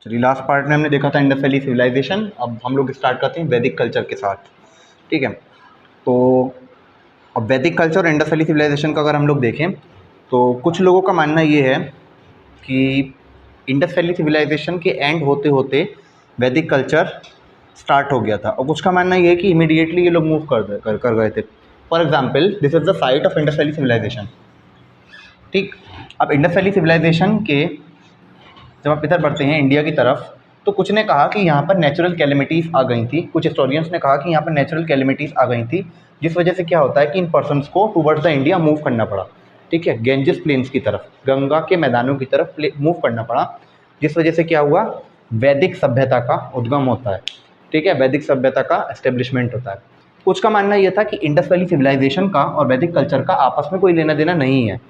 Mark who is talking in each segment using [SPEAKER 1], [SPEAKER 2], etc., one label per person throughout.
[SPEAKER 1] चलिए, last part में हमने देखा था इंडस वैली सिविलाइजेशन। अब हम लोग स्टार्ट करते हैं वैदिक कल्चर के साथ। ठीक है, तो अब वैदिक कल्चर और इंडस वैली सिविलाइजेशन का अगर हम लोग देखें तो कुछ लोगों का मानना ये है कि इंडस वैली सिविलाइजेशन के एंड होते होते वैदिक कल्चर स्टार्ट हो गया था, और कुछ का मानना ये है कि इमीडिएटली ये लोग मूव कर गए थे। For example, this is the site of Indus valley civilization. ठीक, अब इंडस वैली सिविलाइजेशन के जब आप इधर बढ़ते हैं इंडिया की तरफ, तो कुछ ने कहा कि यहाँ पर नेचुरल कैलेमिटीज़ आ गई थी। कुछ हिस्टोरियंस ने कहा कि यहाँ पर नेचुरल कैलेमिटीज़ आ गई थी, जिस वजह से क्या होता है कि इन पर्सन्स को टूवर्ड्स द इंडिया मूव करना पड़ा। ठीक है, गेंजिस प्लेन्स की तरफ, गंगा के मैदानों की तरफ मूव करना पड़ा, जिस वजह से क्या हुआ, वैदिक सभ्यता का उद्गम होता है। ठीक है, वैदिक सभ्यता का एस्टेब्लिशमेंट होता है। कुछ का मानना यह था कि इंडस वैली सिविलाइजेशन का और वैदिक कल्चर का आपस में कोई लेना देना नहीं है।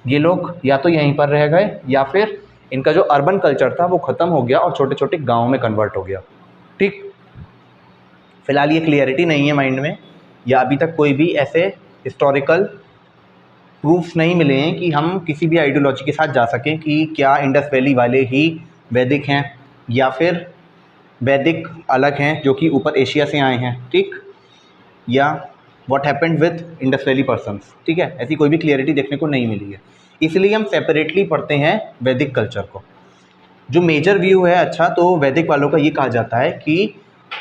[SPEAKER 1] ये लोग या तो यहीं पर रह गए या फिर इनका जो अर्बन कल्चर था वो ख़त्म हो गया और छोटे छोटे गाँव में कन्वर्ट हो गया। ठीक, फिलहाल ये क्लियरिटी नहीं है माइंड में, या अभी तक कोई भी ऐसे हिस्टोरिकल प्रूफ्स नहीं मिले हैं कि हम किसी भी आइडियोलॉजी के साथ जा सकें कि क्या इंडस वैली वाले ही वैदिक हैं या फिर वैदिक अलग हैं जो कि ऊपर एशिया से आए हैं। ठीक, या what happened with Indus valley persons. ठीक है, ऐसी कोई भी क्लियरिटी देखने को नहीं मिली है, इसलिए हम सेपरेटली पढ़ते हैं वैदिक कल्चर को। जो मेजर व्यू है, अच्छा, तो वैदिक वालों का ये कहा जाता है कि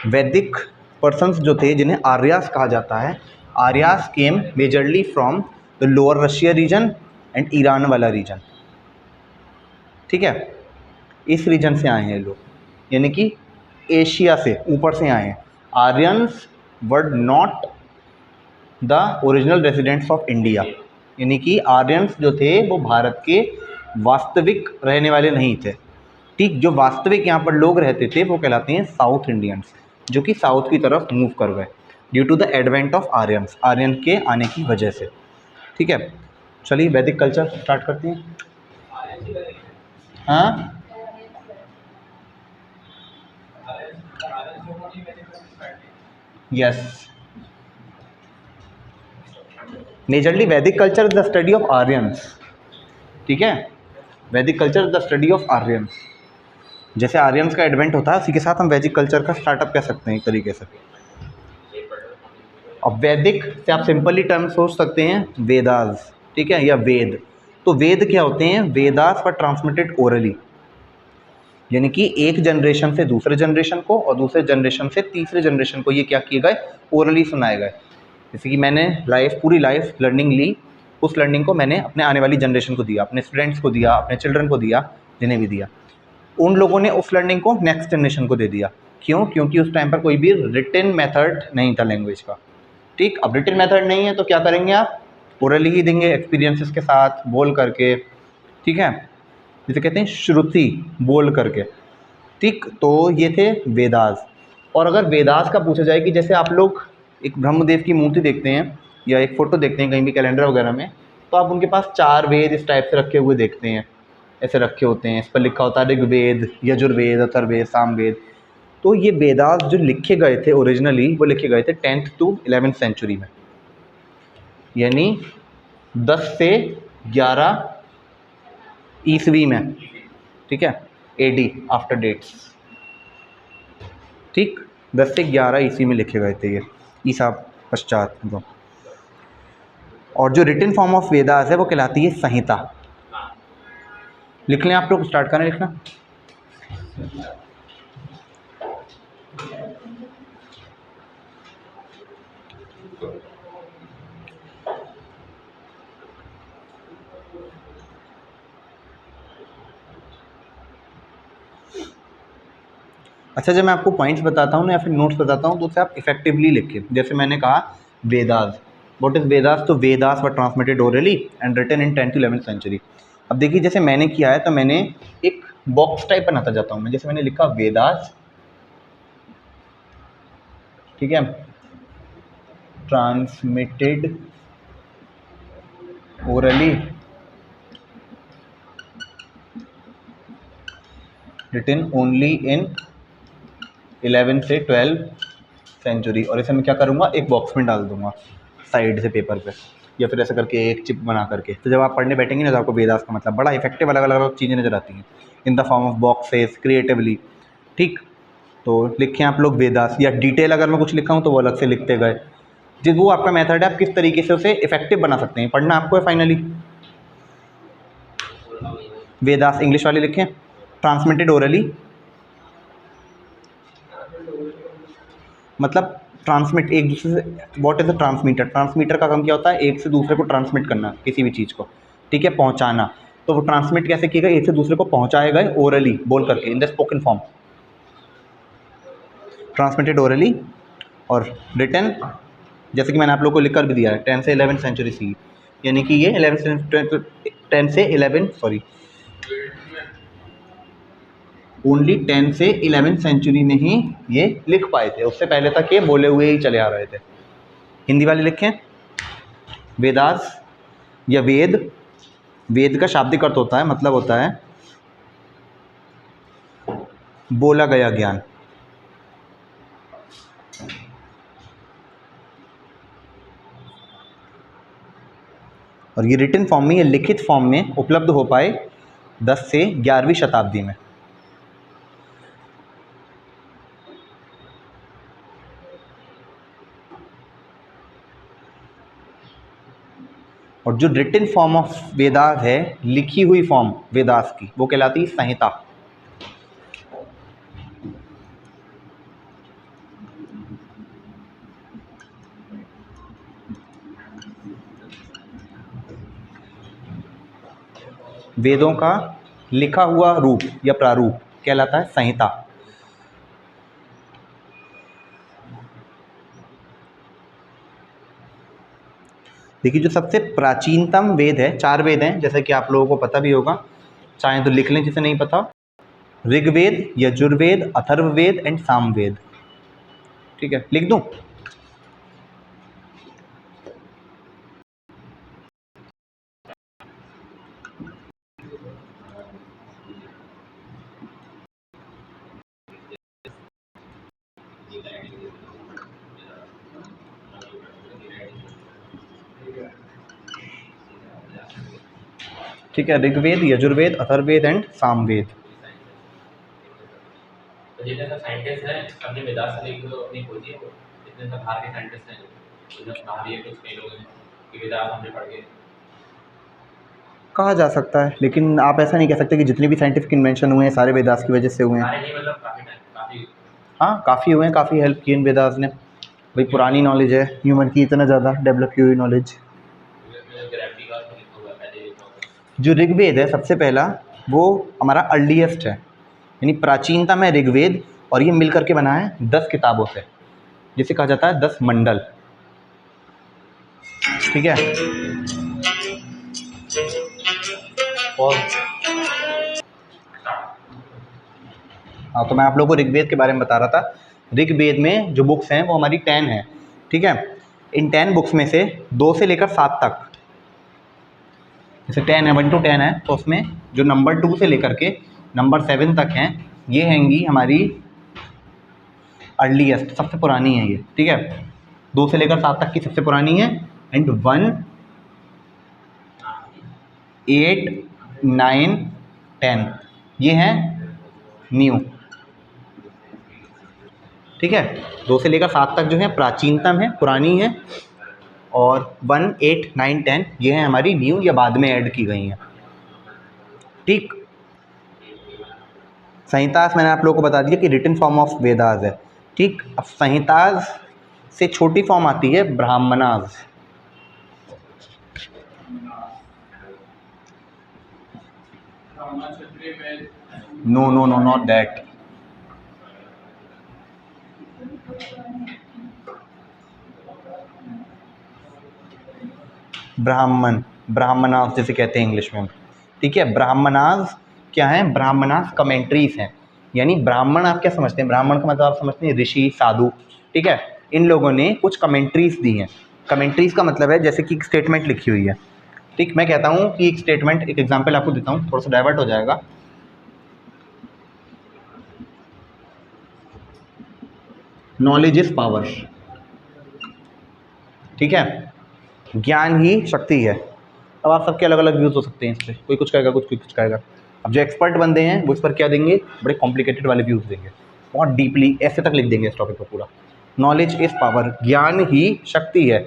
[SPEAKER 1] वैदिक पर्सन्स जो थे, जिन्हें आर्यास कहा जाता है, Aryas came majorly from the lower Russia region and Iran वाला रीजन। ठीक है, इस रीजन से आए हैं लोग, यानी कि एशिया से ऊपर से आए हैं। Aryans were not the original residents of India, यानी कि आर्यंस जो थे वो भारत के वास्तविक रहने वाले नहीं थे। ठीक, जो वास्तविक यहाँ पर लोग रहते थे वो कहलाते हैं साउथ इंडियंस, जो कि साउथ की तरफ मूव कर गए due to the advent of Aryans, Aryan के आने की वजह से। ठीक है, चलिए वैदिक कल्चर स्टार्ट करते हैं। हाँ, यस, मेजरली वैदिक culture is the study of Aryans. ठीक है, वैदिक culture is the study of Aryans. जैसे आर्यंस का एडवेंट होता है उसी के साथ हम वैदिक कल्चर का स्टार्टअप कह सकते हैं एक तरीके से। अब वैदिक से आप सिंपली टर्म सोच सकते हैं वेदास। ठीक है, या वेद। तो वेद क्या होते हैं, वेदास वर ट्रांसमिटेड ओरली, यानी कि एक जनरेशन से दूसरे जनरेशन को और दूसरे जनरेशन से तीसरे जनरेशन को ये क्या किए गए, ओरली सुनाए गए। जैसे कि मैंने पूरी लाइफ लर्निंग ली, उस लर्निंग को मैंने अपने आने वाली जनरेशन को दिया, अपने स्टूडेंट्स को दिया, अपने चिल्ड्रन को दिया, जिन्हें भी दिया। उन लोगों ने उस लर्निंग को नेक्स्ट जनरेशन को दे दिया। क्यों? क्योंकि उस टाइम पर कोई भी रिटन मेथड नहीं था लैंग्वेज का। ठीक, अब रिटन मेथड नहीं है तो क्या करेंगे आप, ओरली ही देंगे, एक्सपीरियंसेस के साथ, बोल करके। ठीक है, जिसे कहते हैं श्रुति, बोल करके। ठीक, तो ये थे वेदास। और अगर वेदास का पूछा जाए कि जैसे आप लोग एक ब्रह्मदेव की मूर्ति देखते हैं या एक फ़ोटो देखते हैं कहीं भी कैलेंडर वगैरह में, तो आप उनके पास 4 वेद इस टाइप से रखे हुए देखते हैं, ऐसे रखे होते हैं, इस पर लिखा होता है ऋग्वेद, यजुर्वेद, अथर्ववेद, सामवेद। तो ये वेदास जो लिखे गए थे ओरिजिनली, वो लिखे गए थे 10th to 11th सेंचुरी में, यानी 10 से 11 ईस्वी में। ठीक है, एडी आफ्टर डेट्स। ठीक, 10 से 11 ईस्वी में लिखे गए थे ये, ईसा पश्चात जो। और जो रिटन फॉर्म ऑफ वेदास है वो कहलाती है संहिता। लिख लें आप लोग, स्टार्ट करें लिखना। अच्छा, जब मैं आपको पॉइंट्स बताता हूँ ना या फिर नोट्स बताता हूँ तो उसे आप इफेक्टिवली लिखें। जैसे मैंने कहा वेदास, व्हाट इज़ वेदास, तो Vedas were transmitted orally and written in 10th to 11th century. अब देखिए, जैसे मैंने किया है तो मैंने एक बॉक्स टाइप बनाता जाता हूँ मैं। जैसे मैंने लिखा वेदास, ठीक है, transmitted orally, written only in 11 से 12 सेंचुरी। और इसे मैं क्या करूँगा, एक बॉक्स में डाल दूँगा साइड से पेपर पे। या फिर ऐसे करके एक चिप बना करके। तो जब आप पढ़ने बैठेंगे ना तो आपको वेदास का मतलब बड़ा इफेक्टिव अलग अलग चीज़ें नज़र आती हैं in the form of boxes creatively. ठीक, तो लिखें आप लोग वेदास, या डिटेल अगर मैं कुछ लिखा हूँ तो वो अलग से लिखते गए। जिस वो आपका मेथड है, आप किस तरीके से उसे इफेक्टिव बना सकते हैं, पढ़ना आपको है फाइनली। वेदास इंग्लिश वाले लिखें, ट्रांसमिटेड ओरली मतलब ट्रांसमिट एक दूसरे से। What is a transmitter? Transmitter का काम क्या होता है? एक से दूसरे को ट्रांसमिट करना किसी भी चीज़ को, ठीक है, पहुंचाना। तो वो ट्रांसमिट कैसे किया गया? एक से दूसरे को पहुंचाया गया ओरली, बोल करके, in the spoken form, transmitted orally. और रिटन, जैसे कि मैंने आप लोगों को लिख कर भी दिया है, 10 से 11 सेंचुरी सी, यानी कि ये 10 से 11 सॉरी ओनली 10 से 11 सेंचुरी में ही ये लिख पाए थे, उससे पहले तक ये बोले हुए ही चले आ रहे थे। हिंदी वाले लिखें, वेदास या वेद, वेद का शाब्दिक अर्थ होता है, मतलब होता है बोला गया ज्ञान। और ये रिटन फॉर्म में, ये लिखित फॉर्म में उपलब्ध हो पाए 10 से 11वीं शताब्दी में। और जो रिटन फॉर्म ऑफ वेदास है, लिखी हुई फॉर्म वेदास की, वो कहलाती है संहिता। वेदों का लिखा हुआ रूप या प्रारूप कहलाता है संहिता। देखिए, जो सबसे प्राचीनतम वेद है, 4 वेद हैं, जैसे कि आप लोगों को पता भी होगा, चाहे तो लिख लें जिसे नहीं पता। ऋग्वेद, यजुर्वेद, अथर्ववेद एंड सामवेद। ठीक है, लिख दूं? ठीक है, ऋग्वेद, यजुर्वेद, अथर्ववेद एंड सामवेद।
[SPEAKER 2] तो जितने सब साइंटिस्ट हैं सबने वेदास से एक अपनी खोजी है, जितने सब बाहर के साइंटिस्ट हैं, उन्होंने बाहर ये कुछ कई लोग हैं कि वेदास हमने पढ़ के।
[SPEAKER 1] कहा जा सकता है, लेकिन आप ऐसा नहीं कह सकते कि जितने भी साइंटिफिक इन्वेंशन हुए हैं सारे वेदास की वजह से हुए हैं।
[SPEAKER 2] सारे नहीं, मतलब काफ़ी टाइम, काफ़ी।
[SPEAKER 1] हाँ, काफ़ी हुए हैं, काफ़ी हेल्प की इन वेदास ने। भाई पुरानी नॉलेज है ह्यूमन की, इतना ज़्यादा डेवलप की हुई नॉलेज।
[SPEAKER 2] ग्रेविटी का उसमें लिखा हुआ है, पहले लिखा हुआ है।
[SPEAKER 1] जो ऋग्वेद है सबसे पहला, वो हमारा अर्लीस्ट है, यानी प्राचीनतम है ऋग्वेद, और ये मिल करके बना है 10 किताबों से, जिसे कहा जाता है 10 मंडल। ठीक है, और हाँ, तो मैं आप लोगों को ऋग्वेद के बारे में बता रहा था। ऋग्वेद में जो बुक्स हैं वो हमारी 10 हैं। ठीक है, इन 10 बुक्स में से 2 से लेकर 7 तक, जैसे 10 है, 1 to 10 है, तो उसमें जो नंबर 2 से लेकर के नंबर 7 तक हैं, ये हैंगी हमारी अर्लीस्ट, सबसे पुरानी है ये। ठीक है, 2 से लेकर 7 तक की सबसे पुरानी है, एंड 1, 8, 9, 10 ये हैं न्यू। ठीक है, 2 से लेकर 7 तक जो है प्राचीनतम है, पुरानी है, और 1, 8, 9, 10 ये हैं हमारी न्यू या बाद में ऐड की गई हैं। ठीक, संहितास मैंने आप लोगों को बता दिया कि रिटन फॉर्म ऑफ वेदास है। ठीक, अब संहितास से छोटी फॉर्म आती है Brahmanas. No no no, not that. Brahmana, Brahmanas जैसे कहते हैं इंग्लिश में। ठीक है, ब्राह्मणास क्या है? ब्राह्मणास कमेंट्रीज हैं, यानी ब्राह्मण आप क्या समझते हैं? ब्राह्मण का मतलब आप समझते हैं ऋषि, साधु। ठीक है, इन लोगों ने कुछ कमेंट्रीज दी हैं। कमेंट्रीज का मतलब है जैसे कि एक स्टेटमेंट लिखी हुई है। ठीक, मैं कहता हूँ कि एक स्टेटमेंट, एक एग्जाम्पल आपको देता हूँ, थोड़ा सा डाइवर्ट हो जाएगा। Knowledge is power. ठीक है, ज्ञान ही शक्ति है। अब आप सबके अलग अलग व्यूज़ हो सकते हैं इस पर, कोई कुछ कहेगा, कोई कुछ कहेगा। अब जो एक्सपर्ट बंदे हैं वो इस पर क्या देंगे, बड़े कॉम्प्लिकेटेड वाले व्यूज़ देंगे, बहुत डीपली ऐसे तक लिख देंगे इस टॉपिक पर पूरा। नॉलेज इज़ पावर, ज्ञान ही शक्ति है।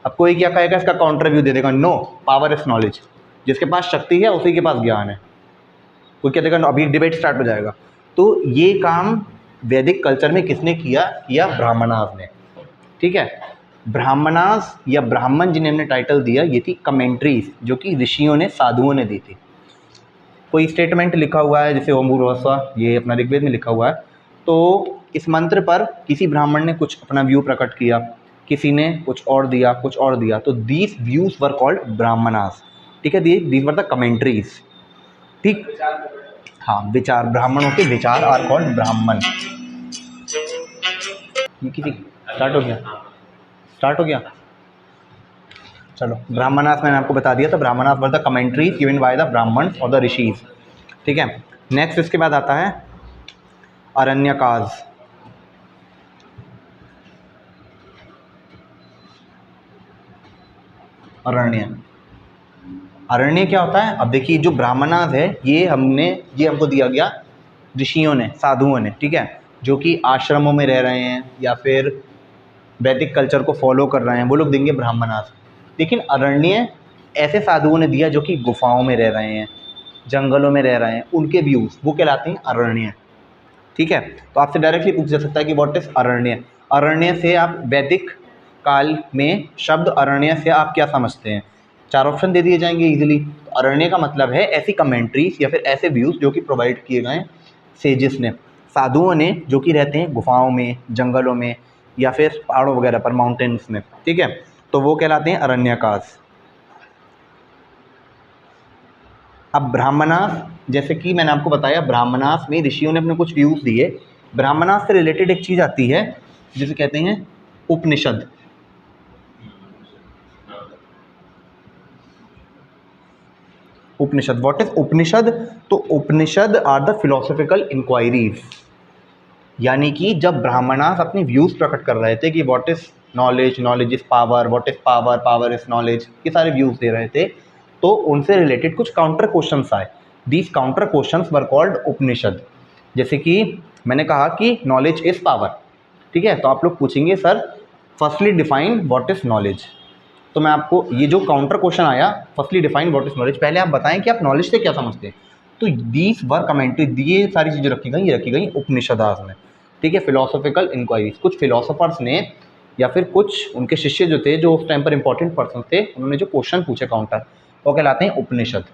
[SPEAKER 1] अब कोई क्या कहेगा, इसका काउंटर व्यू दे देगा, नो पावर इज़ नॉलेज, जिसके पास शक्ति है उसी के पास ज्ञान है। कोई क्या देगा, अभी डिबेट स्टार्ट हो जाएगा। तो ये काम वैदिक कल्चर में किसने किया, ब्राह्मणास ने। ठीक है, ब्राह्मणास या ब्राह्मण जिन्हें हमने टाइटल दिया, ये थी कमेंट्रीज जो कि ऋषियों ने, साधुओं ने दी थी। कोई स्टेटमेंट लिखा हुआ है जैसे ओम भूर्भुवः, ये अपना ऋग्वेद में लिखा हुआ है, तो इस मंत्र पर किसी ब्राह्मण ने कुछ अपना व्यू प्रकट किया, किसी ने कुछ और दिया, कुछ और दिया, तो these views were called Brahmanas. ठीक है, दीज वर द कमेंट्रीज। ठीक, हाँ, विचार, ब्राह्मणों के विचार आर कॉल्ड ब्राह्मण। ये किसी स्टार्ट हो गया, स्टार्ट हो गया। चलो, ब्राह्मणास मैंने आपको बता दिया था, Brahmanas were the commentaries given by the Brahmans और द ऋषिज। ठीक है, नेक्स्ट इसके बाद आता है अरण्यकाज। अरण्य, अरण्य क्या होता है? अब देखिए, जो ब्राह्मणास है ये हमको दिया गया ऋषियों ने, साधुओं ने, ठीक है, जो कि आश्रमों में रह रहे हैं या फिर वैदिक कल्चर को फॉलो कर रहे हैं, वो लोग देंगे ब्राह्मणास। लेकिन अरण्य ऐसे साधुओं ने दिया जो कि गुफाओं में रह रहे हैं, जंगलों में रह रहे हैं, उनके व्यूज़ वो कहलाते हैं अरण्य। ठीक है, तो आपसे डायरेक्टली पूछा जा सकता है कि व्हाट इज़ अरण्य। अरण्य से आप वैदिक काल में शब्द अरण्य से आप क्या समझते हैं? 4 ऑप्शन दे दिए जाएंगे इजीली। तो अरण्य का मतलब है ऐसी कमेंट्रीज या फिर ऐसे व्यूज़ जो कि प्रोवाइड किए गए सेजिस ने, साधुओं ने, जो कि रहते हैं गुफाओं में, जंगलों में या फिर पहाड़ों वगैरह पर, माउंटेन्स में। ठीक है, तो वो कहलाते हैं अरण्यकास। अब ब्राह्मणास, जैसे कि मैंने आपको बताया, ब्राह्मणास में ऋषियों ने अपने कुछ व्यूज़ दिए। ब्राह्मणास से रिलेटेड एक चीज़ आती है जिसे कहते हैं उपनिषद। उपनिषद, व्हाट इज उपनिषद? तो उपनिषद आर द फिलोसॉफिकल इंक्वायरीज, यानी कि जब ब्राह्मणास अपने व्यूज़ प्रकट कर रहे थे कि what is knowledge, knowledge is power, what is power, power is knowledge, ये सारे व्यूज़ दे रहे थे, तो उनसे रिलेटेड कुछ काउंटर क्वेश्चंस आए। These counter questions were called Upanishad. जैसे कि मैंने कहा कि नॉलेज इज़ पावर, ठीक है, तो आप लोग पूछेंगे sir firstly define what is knowledge. तो मैं आपको ये जो काउंटर क्वेश्चन आया, firstly define what is knowledge, पहले आप बताएं कि आप नॉलेज से क्या समझते हैं। तो दीज वर कमेंट्री, ये सारी चीज़ें रखी गई, ये रखी गई उपनिषदास में। ठीक है, फिलोसॉफिकल इंक्वायरीज, कुछ फिलोसोफर्स ने या फिर कुछ उनके शिष्य जो थे, जो उस टाइम पर इंपॉर्टेंट पर्सन थे, उन्होंने जो क्वेश्चन पूछे काउंटर, वो कहलाते हैं उपनिषद।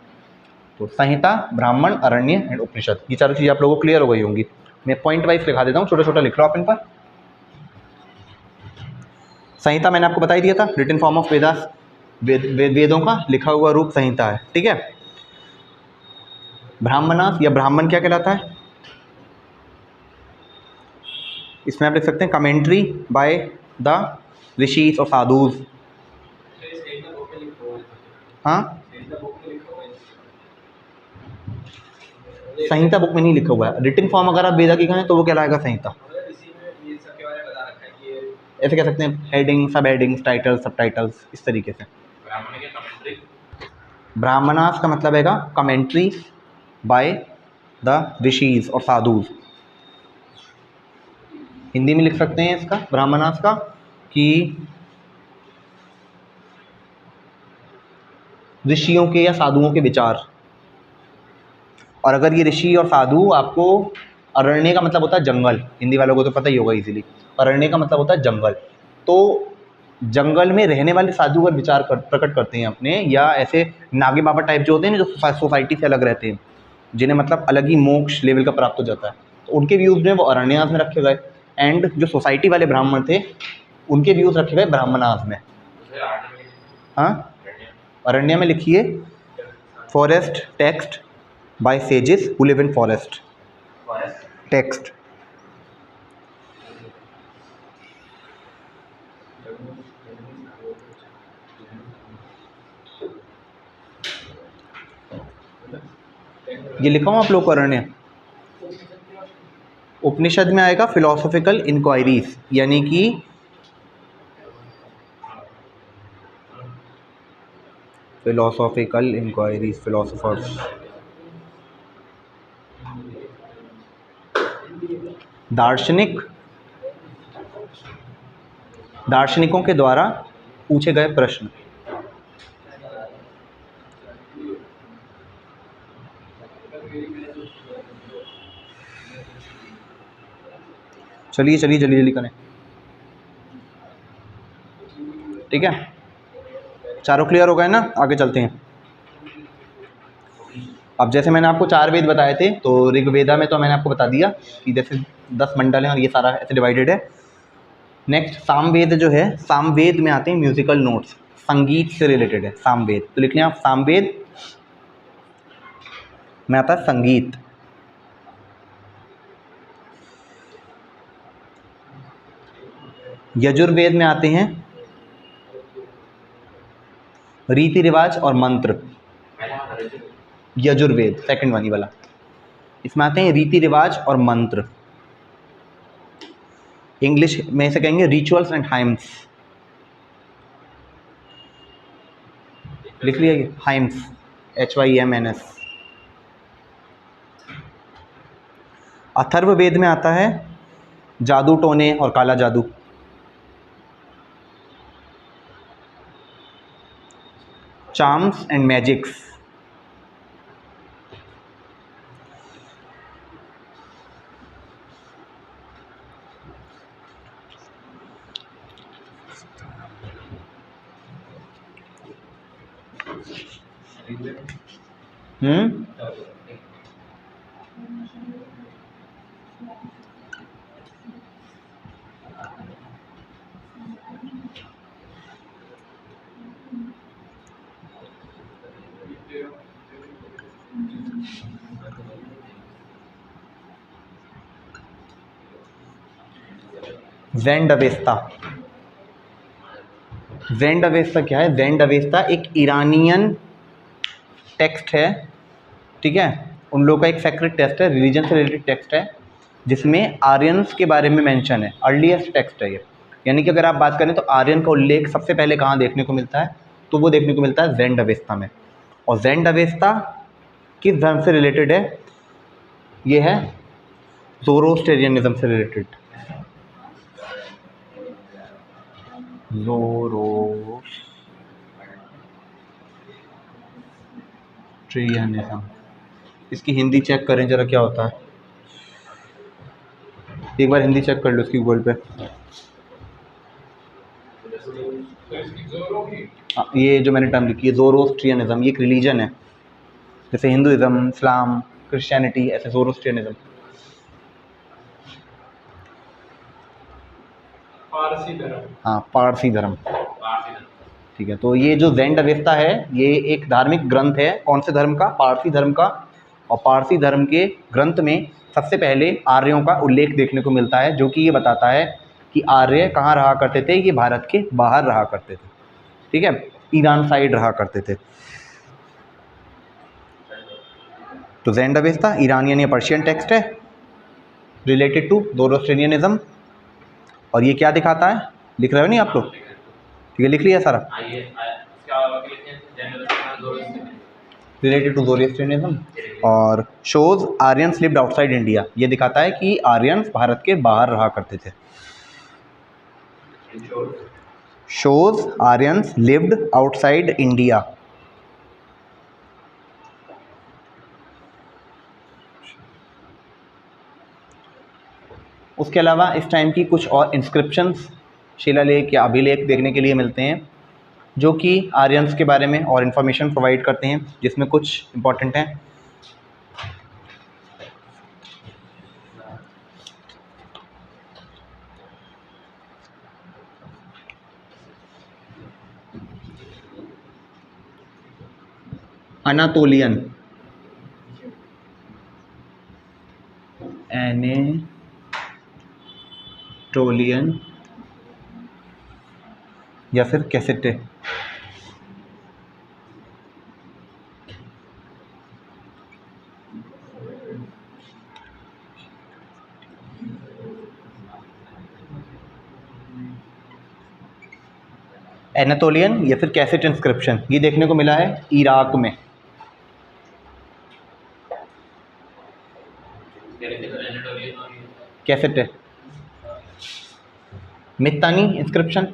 [SPEAKER 1] तो संहिता, ब्राह्मण, अरण्य एंड उपनिषद, ये चारों चीज़ें आप लोगों को क्लियर हो गई होंगी। मैं पॉइंट वाइज लिखा देता हूँ, छोटा छोटा लिख लो आप इन पर। संहिता मैंने आपको बता ही दिया था, रिटन फॉर्म ऑफ वेदास, वेदों का लिखा हुआ रूप संहिता है। ठीक है, ब्राह्मणास या ब्राह्मण क्या कहलाता है? इसमें आप लिख सकते हैं कमेंट्री बाय द ऋषिज और साधुज। हाँ, संहिता बुक में नहीं लिखा हुआ है, रिटन फॉर्म अगर आप वेदा की कहें तो वो कहलाएगा संहिता। ऐसे कह सकते हैं हेडिंग, सब हेडिंग्स, टाइटल्स, सब टाइटल्स, इस तरीके से। ब्राह्मणास का मतलब हैगा कमेंट्री बाय द ऋषिज और साधुज। हिंदी में लिख सकते हैं इसका, ब्राह्मणास का, कि ऋषियों के या साधुओं के विचार। और अगर ये ऋषि और साधु आपको, अरण्य का मतलब होता है जंगल, हिंदी वालों को तो पता ही होगा इजीली, अरण्य का मतलब होता है जंगल। तो जंगल में रहने वाले साधु अगर विचार प्रकट करते हैं अपने, या ऐसे नागे बाबा टाइप जो होते हैं ना, जो सोसाइटी से अलग रहते हैं, जिन्हें मतलब अलग ही मोक्ष लेवल का प्राप्त हो जाता है, तो उनके व्यूज़ जो है वो अरण्यास में रखे गए। एंड जो सोसाइटी वाले ब्राह्मण थे, उनके व्यूज़ रखे गए ब्राह्मणास में। हाँ, अरण्य में लिखिए forest text bye sages who live in forest, text. ये लिखा हूँ आप लोग को अरण्य। उपनिषद में आएगा फिलोसॉफिकल इंक्वायरीज, यानी कि philosophical inquiries, philosophers, दार्शनिक, दार्शनिकों के द्वारा पूछे गए प्रश्न। चलिए चलिए जल्दी जल्दी करें, ठीक है। चारों क्लियर हो गए ना, आगे चलते हैं। अब जैसे मैंने आपको 4 वेद बताए थे, तो ऋग्वेदा में तो मैंने आपको बता दिया कि जैसे 10 मंडल हैं और ये सारा ऐसे डिवाइडेड है। नेक्स्ट सामवेद जो है, सामवेद में आते हैं म्यूजिकल नोट्स, संगीत से रिलेटेड है सामवेद। तो लिख लें आप, सामवेद में आता है संगीत। यजुर्वेद में आते हैं रीति रिवाज और मंत्र। यजुर्वेद सेकंड वाली वाला, इसमें आते हैं रीति रिवाज और मंत्र। इंग्लिश में इसे कहेंगे रिचुअल्स एंड हाइम्स। लिख लिया ये हाइम्स, HYMNS। अथर्ववेद में आता है जादू टोने और काला जादू। Charms and magics. Zend Avesta. Zend Avesta क्या है? ज़ेंड अवेस्ता एक ईरानियन टेक्स्ट है, ठीक है। उन लोगों का एक सेक्रेट टेक्स्ट है, रिलीजन से रिलेटेड टेक्स्ट है, जिसमें आर्यंस के बारे में मेंशन है। अर्लीस्ट टेक्स्ट है ये, यानी कि अगर आप बात करें तो आर्यन का उल्लेख सबसे पहले कहाँ देखने को मिलता है, तो वो देखने को मिलता है ज़ेंड अवेस्ता में। और ज़ेंड अवेस्ता किस धर्म से रिलेटेड है? ये है ज़ोरोस्ट्रियनिज्म से रिलेटेड। ज़ोरोस्ट्रियनिज्म, इसकी हिंदी चेक करें जरा क्या होता है, एक बार हिंदी चेक कर लो इसकी गूगल पे। ये जो मैंने टर्म लिखी है ज़ोरोस्ट्रियनिज्म, ये एक रिलीजन है, जैसे हिंदुइज्म, इस्लाम, क्रिश्चियनिटी, ऐसे ज़ोरोस्ट्रियनिज्म।
[SPEAKER 2] पारसी धर्म।
[SPEAKER 1] हाँ, पारसी धर्म,
[SPEAKER 2] पारसी धर्म।
[SPEAKER 1] ठीक है। तो ये जो ज़ेंड अवेस्ता है, ये एक धार्मिक ग्रंथ है। कौन से धर्म का? पारसी धर्म का। और पारसी धर्म के ग्रंथ में सबसे पहले आर्यों का उल्लेख देखने को मिलता है, जो कि ये बताता है कि आर्य कहाँ रहा करते थे। ये भारत के बाहर रहा करते थे, ठीक है, ईरान साइड रहा करते थे। तो ज़ेंड अवेस्ता ईरानियन या पर्शियन टेक्स्ट है रिलेटेड टू ज़ोरोस्ट्रियनिज्म। और ये क्या दिखाता है? लिख रहे हो नहीं आप लोग? ठीक है, लिख लिया सारा। Related to Zoroastrianism. और shows Aryans lived outside India, ये दिखाता है कि आर्यंस भारत के बाहर रहा करते थे। Shows Aryans lived outside India. उसके अलावा इस टाइम की कुछ और इंस्क्रिप्शंस, शिलालेख या अभिलेख देखने के लिए मिलते हैं, जो कि आर्यंस के बारे में और इन्फॉर्मेशन प्रोवाइड करते हैं, जिसमें कुछ इम्पॉर्टेंट हैं। अनातोलियन, एनेटोलियन या फिर कैसेटे। एनातोलियन या फिर कैसेट इंस्क्रिप्शन, ये देखने को मिला है इराक में। कैसेट है। मित्तानी इंस्क्रिप्शन,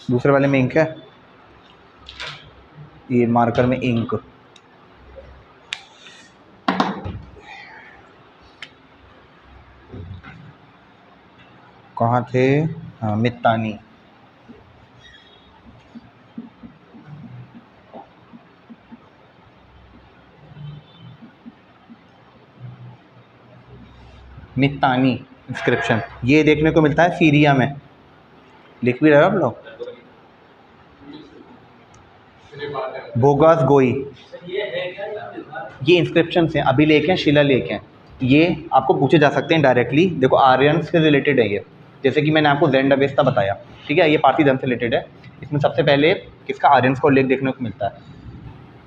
[SPEAKER 1] दूसरे वाले में इंक है, ये मार्कर में इंक। कहाँ थे? हाँ, मित्तानी। मित्तानी इंस्क्रिप्शन ये देखने को मिलता है सीरिया में। लिख भी रहे हो आप लोग? बोगास गोई, ये इंस्क्रिप्शन हैं, अभिलेख हैं, शिलालेख हैं। ये आपको पूछे जा सकते हैं डायरेक्टली। देखो आर्यन से रिलेटेड है ये, जैसे कि मैंने आपको ज़ेंड अवेस्ता बताया, ठीक है, ये पारसी धर्म से रिलेटेड है। इसमें सबसे पहले किसका, आर्यंस का उल्लेख देखने को मिलता है।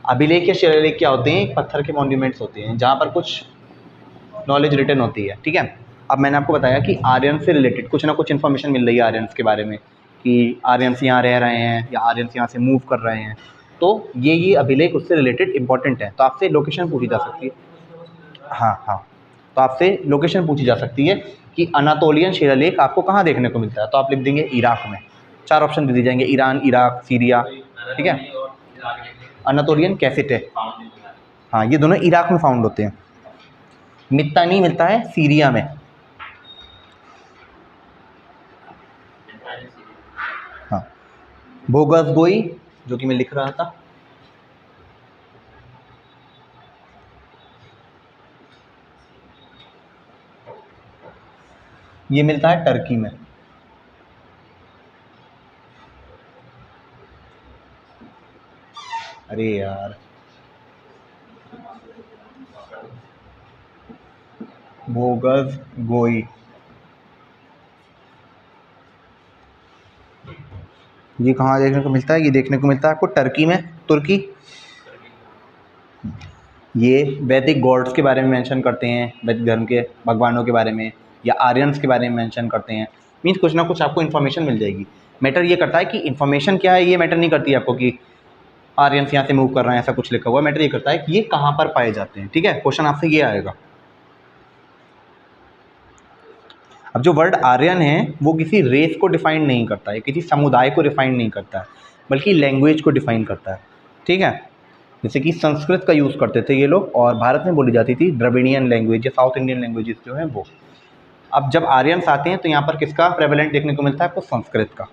[SPEAKER 1] अभिलेख या शिलालेख क्या होते हैं? पत्थर के मॉन्यूमेंट्स होते हैं जहाँ पर कुछ नॉलेज रिटर्न होती है, ठीक है। अब मैंने आपको बताया कि आर्यन से रिलेटेड कुछ ना कुछ इन्फॉर्मेशन मिल रही है आर्यंस के बारे में, कि आर्यंस यहाँ रह रहे हैं या आर्यंस यहाँ से मूव कर रहे हैं, तो ये अभिलेख उससे रिलेटेड इंपॉर्टेंट है, तो आपसे लोकेशन पूछी जा सकती है। हाँ हाँ, तो आपसे लोकेशन पूछी जा सकती है कि अनातोलियन शिलालेख आपको कहाँ देखने को मिलता है, तो आप लिख देंगे इराक में। 4 ऑप्शन दे दिए जाएंगे, ईरान, इराक, सीरिया, ठीक है। अनातोलियन कैसेट है, हाँ, ये दोनों इराक में फाउंड होते हैं। मित्तानी मिलता है सीरिया में। हाँ, बोगस गोई जो कि मैं लिख रहा था, ये मिलता है टर्की में। अरे यार, बोगस गोई ये कहाँ देखने को मिलता है? ये देखने को मिलता है आपको टर्की में, तुर्की। ये वैदिक गॉड्स के बारे में मेंशन करते हैं, वैदिक धर्म के भगवानों के बारे में, या आर्यंस के बारे में मेंशन करते हैं। मीन्स कुछ ना कुछ आपको इन्फॉर्मेशन मिल जाएगी। मैटर ये करता है कि इन्फॉर्मेशन क्या है, ये मैटर नहीं करती है आपको कि आर्यंस यहाँ से मूव कर रहे हैं ऐसा कुछ लिखा हुआ। मैटर ये करता है कि ये कहाँ पर पाए जाते हैं, ठीक है। क्वेश्चन आपसे ये आएगा। अब जो वर्ड आर्यन है वो किसी रेस को डिफाइन नहीं करता है, किसी समुदाय को डिफाइन नहीं करता है, बल्कि लैंग्वेज को डिफाइन करता है, ठीक है। जैसे कि संस्कृत का यूज़ करते थे ये लोग, और भारत में बोली जाती थी द्रविड़ियन लैंग्वेज या साउथ इंडियन लैंग्वेजेस जो हैं वो। अब जब आर्यंस आते हैं तो यहाँ पर किसका प्रेवलेंट देखने को मिलता है आपको? संस्कृत का,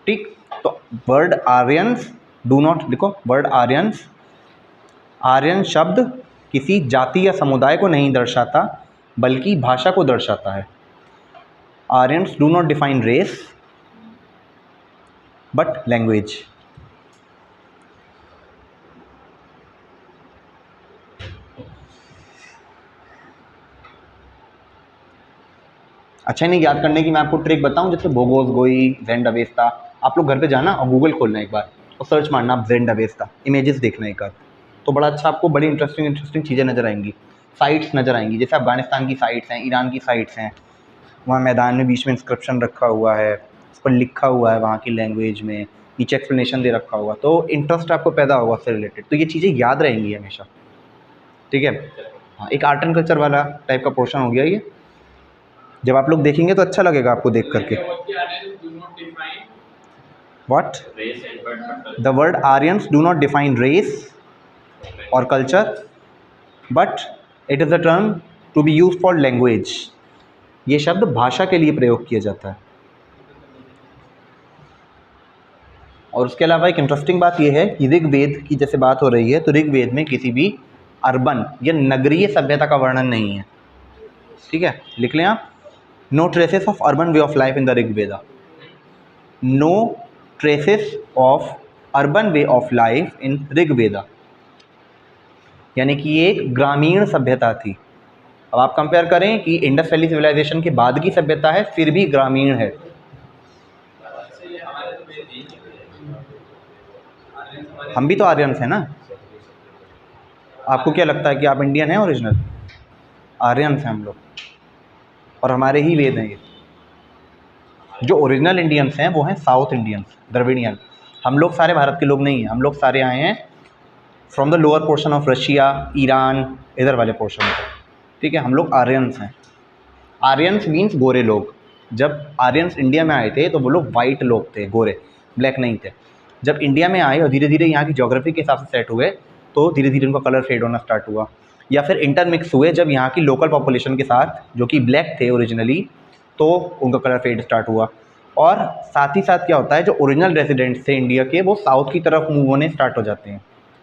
[SPEAKER 1] ठीक। तो वर्ड आर्यंस, डू नॉट लिखो वर्ड आर्यंस। आर्यन शब्द किसी जाति या समुदाय को नहीं दर्शाता, बल्कि भाषा को दर्शाता है। Aryans do not define race but language. अच्छा, नहीं याद करने की मैं आपको ट्रिक बताऊं, जैसे बोगोस गोई, ज़ेंड अवेस्ता। आप लोग घर पे जाना और गूगल खोलना एक बार और सर्च मारना आप ज़ेंड अवेस्ता, इमेजेस देखना एक बार, तो बड़ा अच्छा आपको बड़ी इंटरेस्टिंग चीज़ें नज़र आएंगी, साइट्स नज़र आएंगी। जैसे अफगानिस्तान की साइट्स हैं, ईरान की साइट्स हैं, वहाँ मैदान में बीच में इंस्क्रिप्शन रखा हुआ है, उस पर लिखा हुआ है वहाँ की लैंग्वेज में, नीचे एक्सप्लेनेशन दे रखा हुआ, तो इंटरेस्ट आपको पैदा होगा उससे रिलेटेड, तो ये चीज़ें याद रहेंगी हमेशा, ठीक है। हाँ, एक आर्ट एंड कल्चर वाला टाइप का पोर्शन हो गया ये। जब आप लोग देखेंगे तो अच्छा लगेगा आपको देख करके। What? The word Aryans do not define race और culture, but it is a term to be use for language. ये शब्द भाषा के लिए प्रयोग किया जाता है। और उसके अलावा एक इंटरेस्टिंग बात यह है कि ऋग्वेद की जैसे बात हो रही है, तो ऋग्वेद में किसी भी अर्बन या नगरीय सभ्यता का वर्णन नहीं है, ठीक है। लिख लें आप, no traces of urban way of life in the Rigveda. No traces of urban way of life in Rigveda, यानी कि ये एक ग्रामीण सभ्यता थी। अब आप कंपेयर करें कि इंडस वैली सिविलाइजेशन के बाद की सभ्यता है, फिर भी ग्रामीण है। हम भी तो आर्यंस हैं ना। आपको क्या लगता है कि आप इंडियन हैं ओरिजिनल? आर्यंस हैं हम लोग। और हमारे ही वेद हैं ये। जो ओरिजिनल इंडियंस हैं वो हैं साउथ इंडियंस, द्रविडियन। हम लोग सारे भारत के लोग नहीं हैं, हम लोग सारे आए हैं from the lower portion of Russia, Iran, इधर वाले पोर्शन से। ठीक है, हम लोग आर्यंस हैं। आर्यंस मीन्स गोरे लोग। जब आर्यंस इंडिया में आए थे तो वो लोग वाइट लोग थे, गोरे, ब्लैक नहीं थे। जब इंडिया में आए और धीरे धीरे यहाँ की ज्योग्राफी के हिसाब से सेट हुए तो धीरे धीरे उनका कलर फेड होना स्टार्ट हुआ, या फिर इंटरमिक्स हुए जब यहाँ की लोकल पॉपुलेशन के साथ, जो कि ब्लैक थे ओरिजिनली, तो उनका कलर फेड स्टार्ट हुआ। और साथ ही साथ क्या होता है, जो ओरिजिनल रेजिडेंट्स थे इंडिया के वो साउथ की तरफ मूव होने स्टार्ट हो जाते हैं,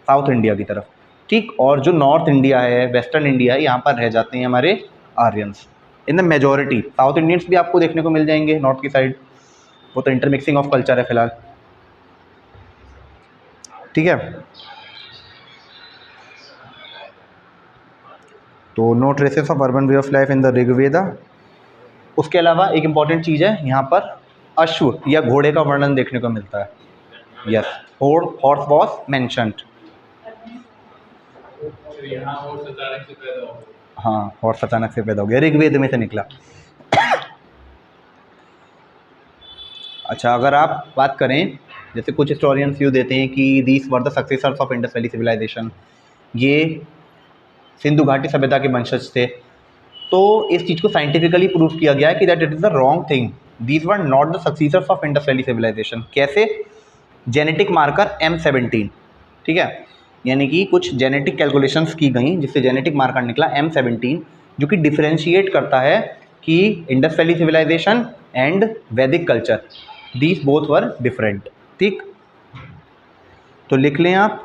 [SPEAKER 1] साउथ इंडिया की तरफ। ठीक, और जो नॉर्थ इंडिया है, वेस्टर्न इंडिया है, यहाँ पर रह जाते हैं हमारे Aryans in the majority. South Indians भी आपको देखने को मिल जाएंगे नॉर्थ की साइड, वो तो इंटरमिक्सिंग ऑफ कल्चर है फिलहाल। ठीक है, तो no traces of urban way of life in the Rigveda. उसके अलावा एक इम्पॉर्टेंट चीज़ है, यहाँ पर अश्व या घोड़े का वर्णन देखने को मिलता है। Yes, horse was mentioned. हाँ, हॉर्स अचानक से पैदा हो गया, ऋग्वेद में से निकला। अच्छा, अगर आप बात करें, जैसे कुछ हिस्टोरियंस व्यू देते हैं कि these were the successors of Indus valley civilization, ये सिंधु घाटी सभ्यता के वंशज थे। तो इस चीज़ को साइंटिफिकली प्रूव किया गया है कि that it is the wrong thing, these were not the successors of Indus valley civilization. कैसे? जेनेटिक मार्कर M17, ठीक है, यानी कि कुछ जेनेटिक कैलकुलेशंस की गई जिससे जेनेटिक मार्कर निकला M17, जो कि डिफरेंशिएट करता है कि इंडस वैली सिविलाइजेशन एंड वैदिक culture, these both were different. ठीक, तो लिख लें आप,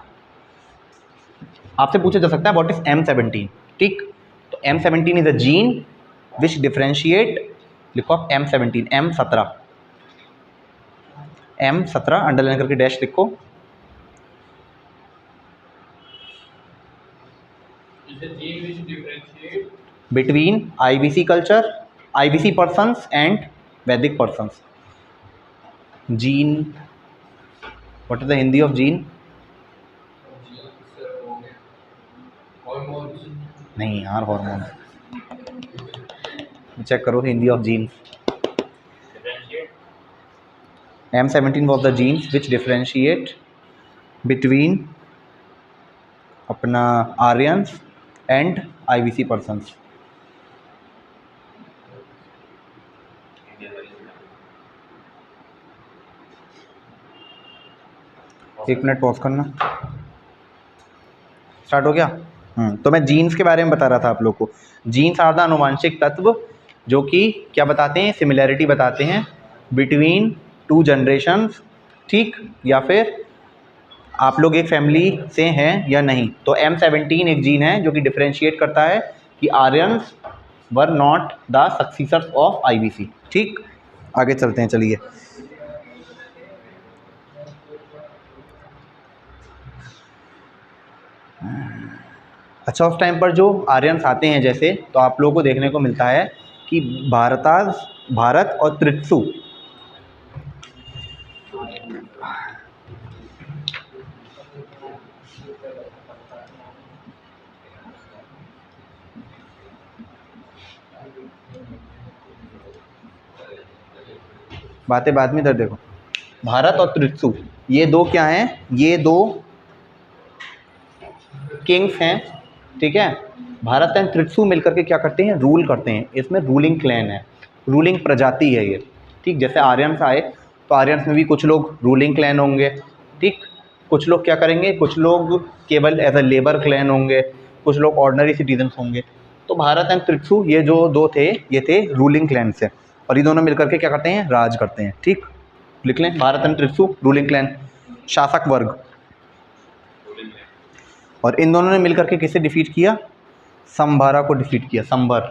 [SPEAKER 1] आपसे पूछा जा सकता है व्हाट इज M17। ठीक, तो M17 is a gene which differentiate, लिखो आप M17, M17 अंडरलाइन करके डैश लिखो, between IBC culture, IBC persons and Vedic persons. Gene, what is the Hindi of gene? नहीं यार, हार्मोन। चेक करो Hindi of genes. M17 was the genes which differentiate between अपना Aryans and IBC persons. एक minute pause करना, start हो गया। तो मैं जीन्स के बारे में बता रहा था आप लोग को। जीन्स आर द आनुवांशिक तत्व जो कि क्या बताते हैं, सिमिलैरिटी बताते हैं बिटवीन टू जनरेशन्स। ठीक, या फिर आप लोग एक फैमिली से हैं या नहीं। तो M17 एक जीन है जो कि डिफरेंशिएट करता है कि Aryans were not the successors of IBC। ठीक, आगे चलते हैं, चलिए। अच्छा, उस टाइम पर जो आर्यंस आते हैं जैसे, तो आप लोगों को देखने को मिलता है कि भारत और त्रित्सु, बातें बाद में, इधर देखो, भारत और त्रित्सु ये दो क्या हैं, ये दो किंग्स हैं। ठीक है, भारत एंड त्रित्सु मिलकर के क्या करते हैं, रूल करते हैं। इसमें रूलिंग क्लैन है, रूलिंग प्रजाति है ये। ठीक, जैसे आर्यंस आए तो आर्यंस में भी कुछ लोग रूलिंग क्लैन होंगे। ठीक, कुछ लोग क्या करेंगे, कुछ लोग केवल एज अ लेबर क्लैन होंगे, कुछ लोग ऑर्डिनरी सिटीजन्स होंगे। तो भारत एंड त्रित्सु ये जो दो थे, ये थे रूलिंग क्लैन से, और ये दोनों मिलकर के क्या करते हैं, राज करते हैं। ठीक, लिख लें, Bharat and Tritsu ruling clan, शासक वर्ग। और इन दोनों ने मिलकर के किसे डिफीट किया, संभारा को डिफीट किया, संभर।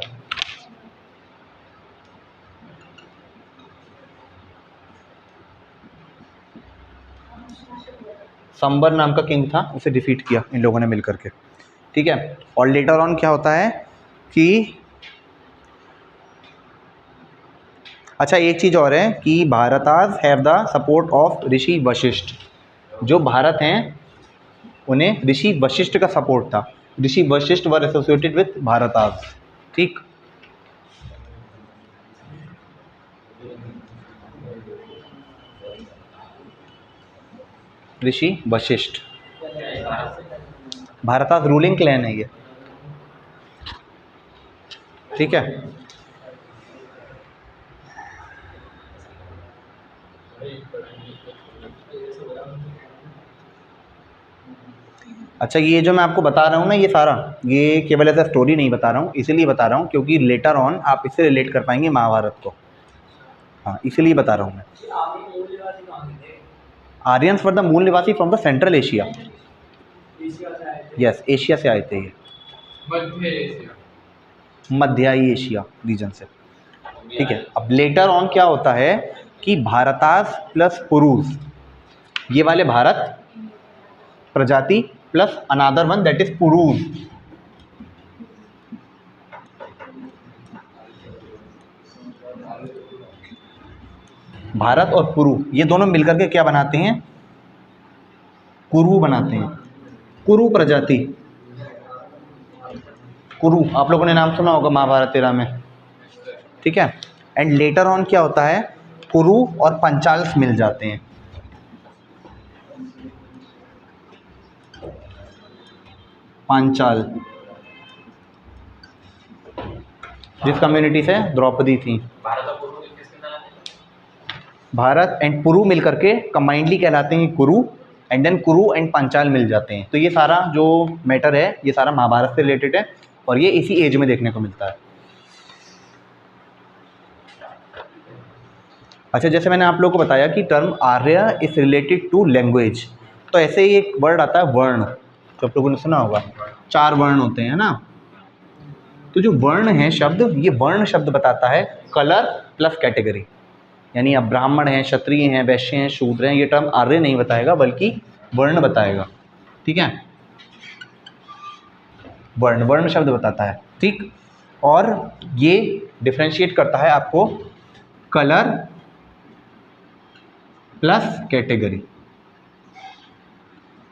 [SPEAKER 1] संबर नाम का किंग था, उसे डिफीट किया इन लोगों ने मिलकर के। ठीक है, और लेटर ऑन क्या होता है कि, अच्छा एक चीज़ और है कि भारताज हैव द सपोर्ट ऑफ ऋषि वशिष्ठ। जो भारत हैं उन्हें ऋषि वशिष्ठ का सपोर्ट था, ऋषि वशिष्ठ वर एसोसिएटेड विथ भारताज। ठीक, ऋषि वशिष्ठ। भारतास रूलिंग क्लैन है ये, ठीक है। अच्छा, ये जो मैं आपको बता रहा हूँ ना, ये सारा, ये केवल ऐसा स्टोरी नहीं बता रहा हूँ, इसीलिए बता रहा हूँ क्योंकि लेटर ऑन आप इससे रिलेट कर पाएंगे महाभारत को। हाँ, इसीलिए बता रहा हूँ मैं। आर्यंस वर द मूल निवासी from the central Asia. Yes, Asia से आए थे ये, मध्याई एशिया रीजन से, ठीक है। अब लेटर ऑन क्या होता है कि भारतास प्लस पुरुष, ये वाले भारत प्रजाति plus another one that is पुरुष, भारत और पुरु, ये दोनों मिलकर के क्या बनाते हैं, कुरु बनाते हैं, कुरु प्रजाति। कुरु आप लोगों ने नाम सुना होगा महाभारत 13 में, ठीक है। एंड लेटर ऑन क्या होता है, कुरु और पंचाल्स मिल जाते हैं, पांचाल, जिस कम्युनिटी से द्रौपदी थी। भारत एंड पुरु मिलकर के कंबाइंडली कहलाते हैं कुरु, एंड देन कुरु एंड पंचाल मिल जाते हैं। तो ये सारा जो मैटर है ये सारा महाभारत से रिलेटेड है और ये इसी एज में देखने को मिलता है। अच्छा, जैसे मैंने आप लोगों को बताया कि term Arya is related to language, तो ऐसे ही एक वर्ड आता है वर्ण, तो आप लोगों ने सुना होगा 4 वर्ण होते हैं ना। तो जो वर्ण है शब्द, ये वर्ण शब्द बताता है कलर प्लस कैटेगरी, यानी अब ब्राह्मण हैं, क्षत्रिय हैं, वैश्य हैं, शूद्र हैं, ये टर्म आर्य नहीं बताएगा बल्कि वर्ण बताएगा, ठीक है। वर्ण, वर्ण शब्द बताता है, ठीक। और ये डिफ्रेंशिएट करता है आपको कलर प्लस कैटेगरी,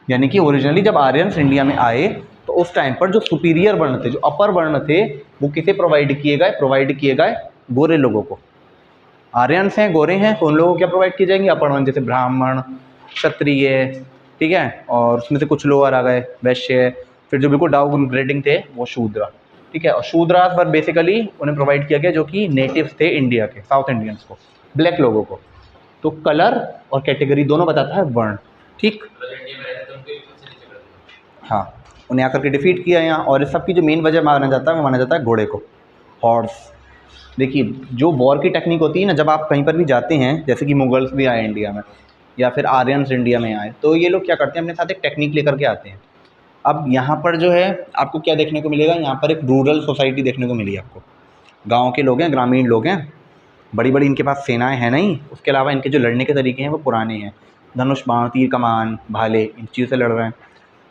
[SPEAKER 1] यानी कि ओरिजिनली जब आर्यंस इंडिया में आए तो उस टाइम पर जो सुपीरियर वर्ण थे, जो अपर वर्ण थे, वो किसे प्रोवाइड किए गए गोरे लोगों को। आर्यंस हैं, गोरे हैं, तो उन लोगों को क्या प्रोवाइड किए जाएंगे, अपर वर्ण, जैसे ब्राह्मण, क्षत्रिय, ठीक है, और उसमें से कुछ लोअर आ गए वैश्य, फिर जो बिल्कुल डाउन ग्रेडिंग थे वो शूद्र, ठीक है। और शूद्रास पर बेसिकली उन्हें प्रोवाइड किया गया जो कि नेटिव्स थे इंडिया के, साउथ इंडियंस को, ब्लैक लोगों को। तो कलर और कैटेगरी दोनों बताता है वर्ण, ठीक। हाँ, उन्हें आकर के डिफीट किया यहाँ, और इस सब की जो मेन वजह माना जाता है वो माना जाता है घोड़े को, हॉर्स। देखिए, जो वॉर की टेक्निक होती है ना, जब आप कहीं पर भी जाते हैं, जैसे कि मुगल्स भी आए इंडिया में या फिर आर्यंस इंडिया में आए, तो ये लोग क्या करते हैं, अपने साथ एक टेक्निक लेकर के आते हैं। अब यहाँ पर जो है आपको क्या देखने को मिलेगा, यहाँ पर एक रूरल सोसाइटी देखने को मिली आपको, गाँव के लोग हैं, ग्रामीण लोग हैं, बड़ी बड़ी इनके पास सेनाएँ हैं नहीं, उसके अलावा इनके जो लड़ने के तरीके हैं वो पुराने हैं, धनुष बाण, तीर कमान, भाले, इन चीज़ों से लड़ रहे हैं।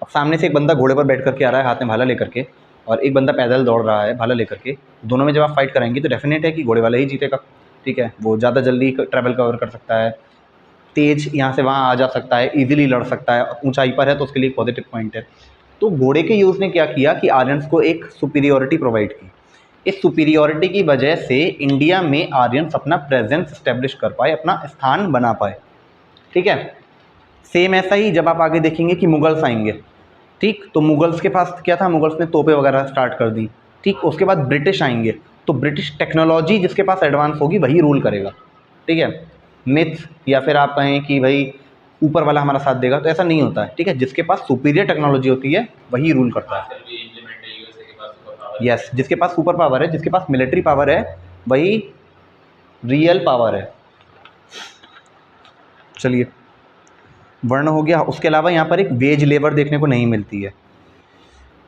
[SPEAKER 1] अब सामने से एक बंदा घोड़े पर बैठ करके आ रहा है, हाथ में भाला लेकर के, और एक बंदा पैदल दौड़ रहा है भाला लेकर के। दोनों में जब आप फाइट करेंगे तो डेफिनेट है कि घोड़े वाला ही जीतेगा, ठीक है। वो ज़्यादा जल्दी ट्रैवल कवर कर सकता है, तेज़ यहाँ से वहाँ आ जा सकता है, ईजिली लड़ सकता है, ऊंचाई पर है तो उसके लिए पॉजिटिव पॉइंट है। तो घोड़े के यूज़ ने क्या किया कि आर्यंस को एक सुपीरियॉरिटी प्रोवाइड की। इस सुपीरियॉरिटी की वजह से इंडिया में आर्यंस अपना प्रेजेंस इस्टेब्लिश कर पाए, अपना स्थान बना पाए, ठीक है। सेम ऐसा ही जब आप आगे देखेंगे कि मुगल्स आएंगे, ठीक, तो मुगल्स के पास क्या था, मुगल्स ने तोपें वगैरह स्टार्ट कर दी, ठीक। उसके बाद ब्रिटिश आएंगे, तो ब्रिटिश टेक्नोलॉजी जिसके पास एडवांस होगी वही रूल करेगा, ठीक है। मिथ या फिर आप कहें कि भाई ऊपर वाला हमारा साथ देगा, तो ऐसा नहीं होता है, ठीक है। जिसके पास सुपीरियर टेक्नोलॉजी होती है वही रूल करता है। यस, जिसके पास सुपर पावर है, जिसके पास मिलिट्री पावर है, वही रियल पावर है। चलिए, वर्ण हो गया। उसके अलावा यहाँ पर एक वेज लेबर देखने को नहीं मिलती है।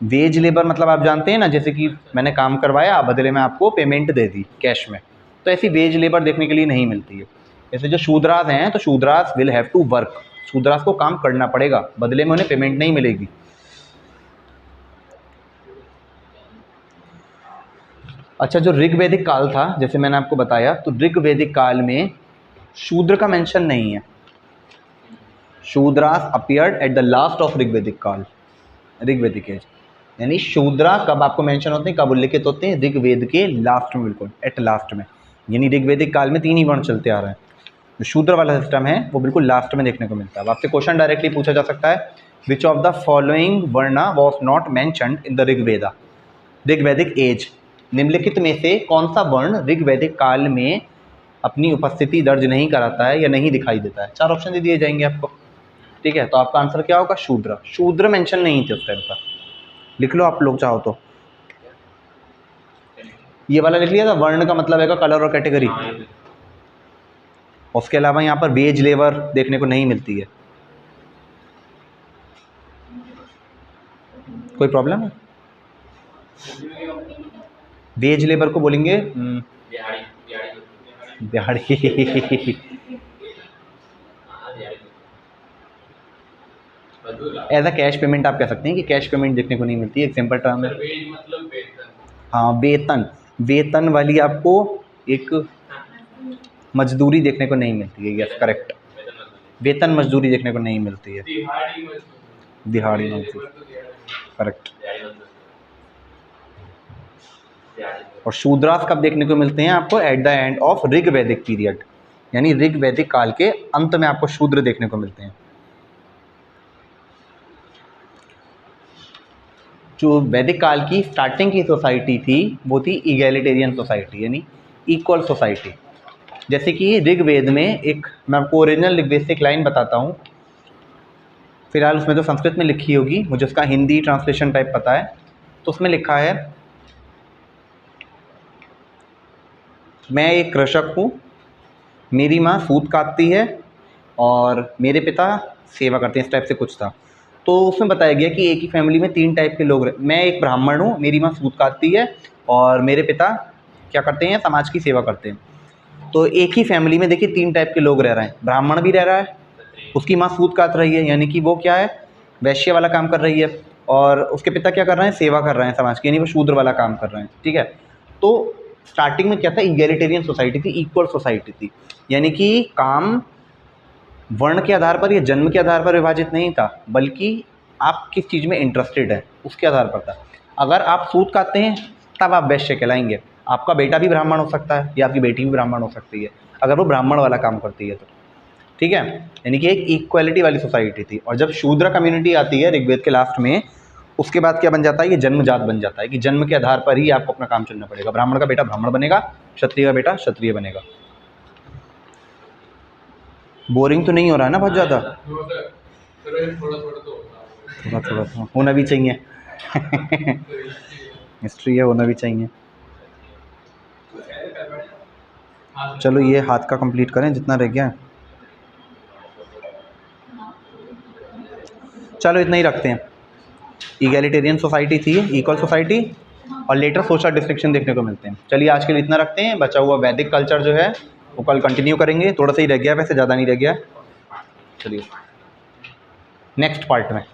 [SPEAKER 1] वेज लेबर मतलब आप जानते हैं ना, जैसे कि मैंने काम करवाया, बदले में आपको पेमेंट दे दी कैश में, तो ऐसी वेज लेबर देखने के लिए नहीं मिलती है। जैसे जो शूद्रास हैं, तो Shudras will have to work, Shudras को काम करना पड़ेगा, बदले में उन्हें पेमेंट नहीं मिलेगी। अच्छा, जो ऋग्वैदिक काल था, जैसे मैंने आपको बताया, तो ऋग्वैदिक काल में शूद्र का मेंशन नहीं है। Shudras appeared at the last of Rigvedic काल, ऋग्वैदिक एज, यानी शूद्रा कब आपको मेंशन होते हैं, कब उल्लिखित होते हैं, ऋग्वेद के लास्ट में, बिल्कुल एट लास्ट में। यानी ऋग्वैदिक काल में 3 ही वर्ण चलते आ रहे हैं, जो शूद्र वाला सिस्टम है वो बिल्कुल लास्ट में देखने को मिलता है। अब आपसे क्वेश्चन डायरेक्टली पूछा जा सकता है, which of the following varna was not mentioned in the Rigveda, Rigvedic age, निम्नलिखित में से कौन सा वर्ण ऋग्वैदिक काल में अपनी उपस्थिति दर्ज नहीं कराता है या नहीं दिखाई देता है। 4 ऑप्शन दे दिए जाएंगे आपको, ठीक है। तो आपका आंसर क्या होगा, शूद्र। शूद्र मेंशन नहीं थे उस टाइम पर, लिख लो आप लोग चाहो तो, ये वाला लिख लिया था। वर्ण का मतलब है कलर और कैटेगरी। उसके अलावा यहाँ पर वेज लेबर देखने को नहीं मिलती है। कोई प्रॉब्लम है? वेज लेबर को बोलेंगे दिहाड़ी। एज अ कैश पेमेंट आप कह सकते हैं कि कैश पेमेंट देखने को नहीं मिलती है, एक सिंपल टर्म है। हाँ वेतन, वेतन वाली आपको एक मजदूरी देखने को नहीं मिलती है, यस करेक्ट, वेतन मजदूरी देखने को नहीं मिलती है, दिहाड़ी मजदूरी, करेक्ट। और शूद्रास कब देखने को मिलते हैं आपको, at the end of Rigvedic period, यानी ऋग्वैदिक काल के अंत में आपको शूद्र देखने को मिलते हैं। जो वैदिक काल की स्टार्टिंग की सोसाइटी थी वो थी इगैलिटेरियन सोसाइटी, यानी इक्वल सोसाइटी। जैसे कि ऋग्वेद में एक, मैं आपको ओरिजिनल ऋग्वेद से एक लाइन बताता हूँ, फिलहाल उसमें तो संस्कृत में लिखी होगी, मुझे उसका हिंदी ट्रांसलेशन टाइप पता है। तो उसमें लिखा है, मैं एक कृषक हूँ, मेरी माँ सूत काटती है और मेरे पिता सेवा करते हैं, इस टाइप से कुछ था। तो उसमें बताया गया कि एक ही फैमिली में 3 टाइप के लोग मैं एक ब्राह्मण हूँ, मेरी माँ सूत काटती है और मेरे पिता क्या करते हैं, समाज की सेवा करते हैं। तो एक ही फैमिली में देखिए 3 टाइप के लोग रह रहे हैं। ब्राह्मण भी रह रहा है, उसकी माँ सूत काट रही है, यानी कि वो क्या है, वैश्य वाला काम कर रही है, और उसके पिता क्या कर रहे हैं, सेवा कर रहे हैं समाज की, यानी वो शूद्र वाला काम कर रहे हैं, ठीक है। तो स्टार्टिंग में क्या था, इगैलिटेरियन सोसाइटी थी, इक्वल सोसाइटी थी, यानी कि काम वर्ण के आधार पर या जन्म के आधार पर विभाजित नहीं था, बल्कि आप किस चीज़ में इंटरेस्टेड हैं उसके आधार पर था। अगर आप सूत काटते हैं तब आप वैश्य कहलाएंगे, आपका बेटा भी ब्राह्मण हो सकता है या आपकी बेटी भी ब्राह्मण हो सकती है, अगर वो ब्राह्मण वाला काम करती है तो, ठीक है। यानी कि एक इक्वालिटी वाली सोसाइटी थी। और जब शूद्र कम्युनिटी आती है ऋग्वेद के लास्ट में, उसके बाद क्या बन जाता है, ये जन्मजात बन जाता है कि जन्म के आधार पर ही आपको अपना काम चुनना पड़ेगा। ब्राह्मण का बेटा ब्राह्मण बनेगा, क्षत्रिय का बेटा क्षत्रिय बनेगा। बोरिंग तो नहीं हो रहा है ना बहुत ज़्यादा? थोड़ा थोड़ा तो होना भी चाहिए। हिस्ट्री है, होना भी चाहिए। चलो ये हाथ का कंप्लीट करें जितना रह गया है। चलो इतना ही रखते हैं। इगैलिटेरियन सोसाइटी थी, इक्वल सोसाइटी, और लेटर सोशल डिस्ट्रिक्शन देखने को मिलते हैं। चलिए आज के लिए इतना रखते हैं, बचा हुआ वैदिक कल्चर जो है वो कल कंटिन्यू करेंगे, थोड़ा सा ही रह गया, वैसे ज़्यादा नहीं रह गया। चलिए नेक्स्ट पार्ट में।